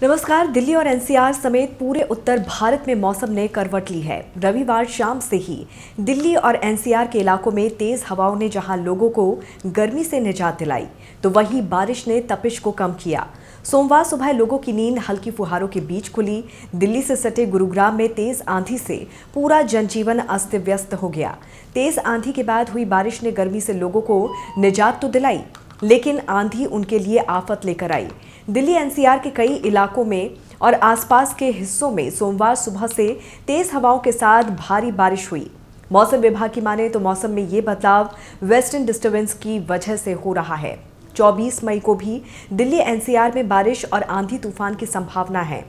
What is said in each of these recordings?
नमस्कार। दिल्ली और एनसीआर समेत पूरे उत्तर भारत में मौसम ने करवट ली है। रविवार शाम से ही दिल्ली और एनसीआर के इलाकों में तेज हवाओं ने जहां लोगों को गर्मी से निजात दिलाई, तो वहीं बारिश ने तपिश को कम किया। सोमवार सुबह लोगों की नींद हल्की फुहारों के बीच खुली। दिल्ली से सटे गुरुग्राम में तेज आंधी से पूरा जनजीवन अस्त व्यस्त हो गया। तेज आंधी के बाद हुई बारिश ने गर्मी से लोगों को निजात तो दिलाई, लेकिन आंधी उनके लिए आफत लेकर आई। दिल्ली एनसीआर के कई इलाकों में और आसपास के हिस्सों में सोमवार सुबह से तेज हवाओं के साथ भारी बारिश हुई। मौसम विभाग की माने तो मौसम में ये बदलाव वेस्टर्न डिस्टर्बेंस की वजह से हो रहा है। 24 मई को भी दिल्ली एनसीआर में बारिश और आंधी तूफान की संभावना है।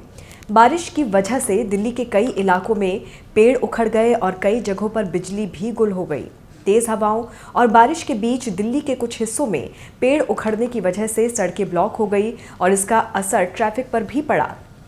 बारिश की वजह से दिल्ली के कई इलाकों में पेड़ उखड़ गए और कई जगहों पर बिजली भी गुल हो गई। तेज हवाओं और बारिश के बीच दिल्ली के कुछ हिस्सों में पेड़ उखड़ने की वजह से सड़कें ब्लॉक हो गई और इसका असर ट्रैफिक पर भी पड़ा।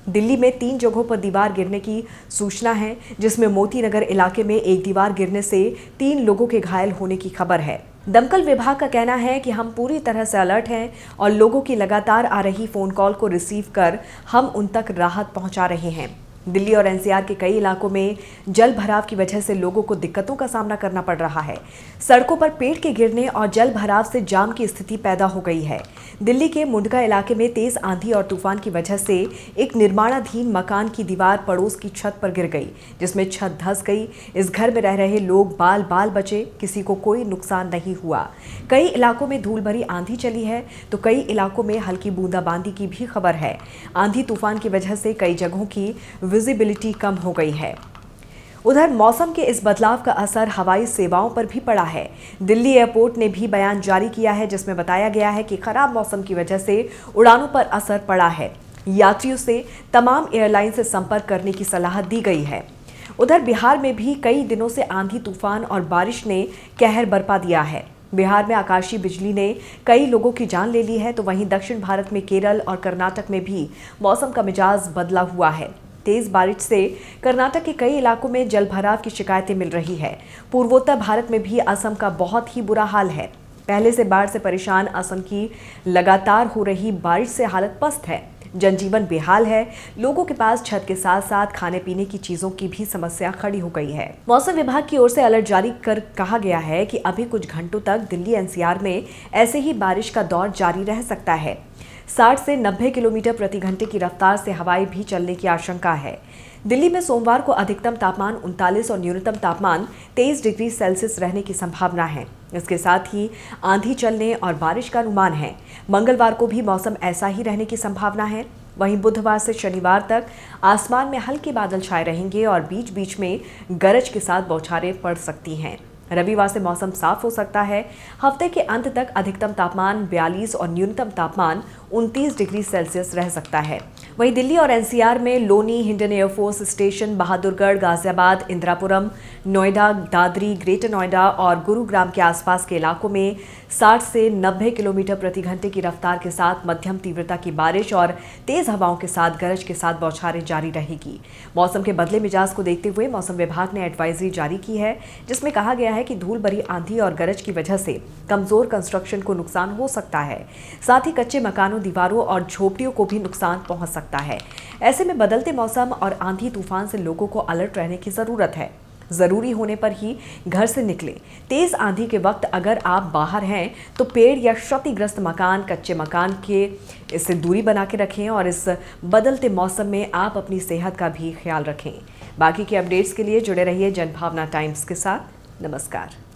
दिल्ली में 3 जगहों पर दीवार गिरने की सूचना है, जिसमें मोती नगर इलाके में एक दीवार गिरने से 3 लोगों के घायल होने की खबर है। दमकल विभाग का कहना है कि हम पूरी तरह से अलर्ट हैं और लोगों की लगातार आ रही फोन कॉल को रिसीव कर हम उन तक राहत पहुंचा रहे हैं। दिल्ली और एनसीआर के कई इलाकों में जल भराव की वजह से लोगों को दिक्कतों का सामना करना पड़ रहा है। सड़कों पर पेड़ के गिरने और जल भराव से जाम की स्थिति पैदा हो गई है। दिल्ली के मुंडका इलाके में तेज आंधी और तूफान की वजह से एक निर्माणाधीन मकान की दीवार पड़ोस की छत पर गिर गई, जिसमें छत धंस गई। इस घर में रह रहे लोग बाल बाल बचे, किसी को कोई नुकसान नहीं हुआ। कई इलाकों में धूल भरी आंधी चली है, तो कई इलाकों में हल्की बूंदाबांदी की भी खबर है। आंधी तूफान की वजह से कई जगहों की विजिबिलिटी कम हो गई है। उधर मौसम के इस बदलाव का असर हवाई सेवाओं पर भी पड़ा है। दिल्ली एयरपोर्ट ने भी बयान जारी किया है, जिसमें बताया गया है कि खराब मौसम की वजह से उड़ानों पर असर पड़ा है। यात्रियों से तमाम एयरलाइन से संपर्क करने की सलाह दी गई है। उधर बिहार में भी कई दिनों से आंधी तूफान और बारिश ने कहर बरपा दिया है। बिहार में आकाशीय बिजली ने कई लोगों की जान ले ली है, तो वहीं दक्षिण भारत में केरल और कर्नाटक में भी मौसम का मिजाज बदला हुआ है। तेज बारिश से कर्नाटक के कई इलाकों में जलभराव की शिकायतें मिल रही है। पूर्वोत्तर भारत में भी असम का बहुत ही बुरा हाल है। पहले से बाढ़ से परेशान असम की लगातार हो रही बारिश से हालत पस्त है। जनजीवन बेहाल है। लोगों के पास छत के साथ साथ खाने पीने की चीजों की भी समस्या खड़ी हो गई है। मौसम विभाग की ओर से अलर्ट जारी कर कहा गया है कि अभी कुछ घंटों तक दिल्ली एनसीआर में ऐसे ही बारिश का दौर जारी रह सकता है। 60 से 90 किलोमीटर प्रति घंटे की रफ्तार से हवाएं भी चलने की आशंका है। दिल्ली में सोमवार को अधिकतम तापमान 39 और न्यूनतम तापमान 23 डिग्री सेल्सियस रहने की संभावना है। इसके साथ ही आंधी चलने और बारिश का अनुमान है। मंगलवार को भी मौसम ऐसा ही रहने की संभावना है। वहीं बुधवार से शनिवार तक आसमान में हल्के बादल छाए रहेंगे और बीच बीच में गरज के साथ बौछारें पड़ सकती हैं। रविवार से मौसम साफ हो सकता है। हफ्ते के अंत तक अधिकतम तापमान 42 और न्यूनतम तापमान 29 डिग्री सेल्सियस रह सकता है। वहीं दिल्ली और एनसीआर में Loni, Hindon air force station, Bahadurgarh, Ghaziabad, Indirapuram, Noida, Dadri, greater Noida और गुरुग्राम के आसपास के इलाकों में 60 से 90 किलोमीटर प्रति घंटे की रफ्तार के साथ मध्यम तीव्रता की बारिश और तेज हवाओं के साथ गरज के साथ बौछारें जारी रहेगी। मौसम के बदले मिजाज को देखते हुए मौसम विभाग ने एडवाइजरी जारी की है, जिसमें कहा गया है कि धूल भरी आंधी और गरज की वजह से कमजोर कंस्ट्रक्शन को नुकसान हो सकता है। साथ ही कच्चे मकानों, दीवारों और झोपड़ियों को भी नुकसान पहुंच सकता है। ऐसे में बदलते मौसम और आंधी तूफान से लोगों को अलर्ट रहने की जरूरत है। जरूरी होने पर ही घर से निकलें। तेज आंधी के वक्त अगर आप बाहर हैं तो पेड़ या क्षतिग्रस्त मकान, कच्चे मकान के इससे दूरी बना के रखें और इस बदलते मौसम में आप अपनी सेहत का भी ख्याल रखें। बाकी के अपडेट्स के लिए जुड़े रहिए जनभावना टाइम्स के साथ। नमस्कार।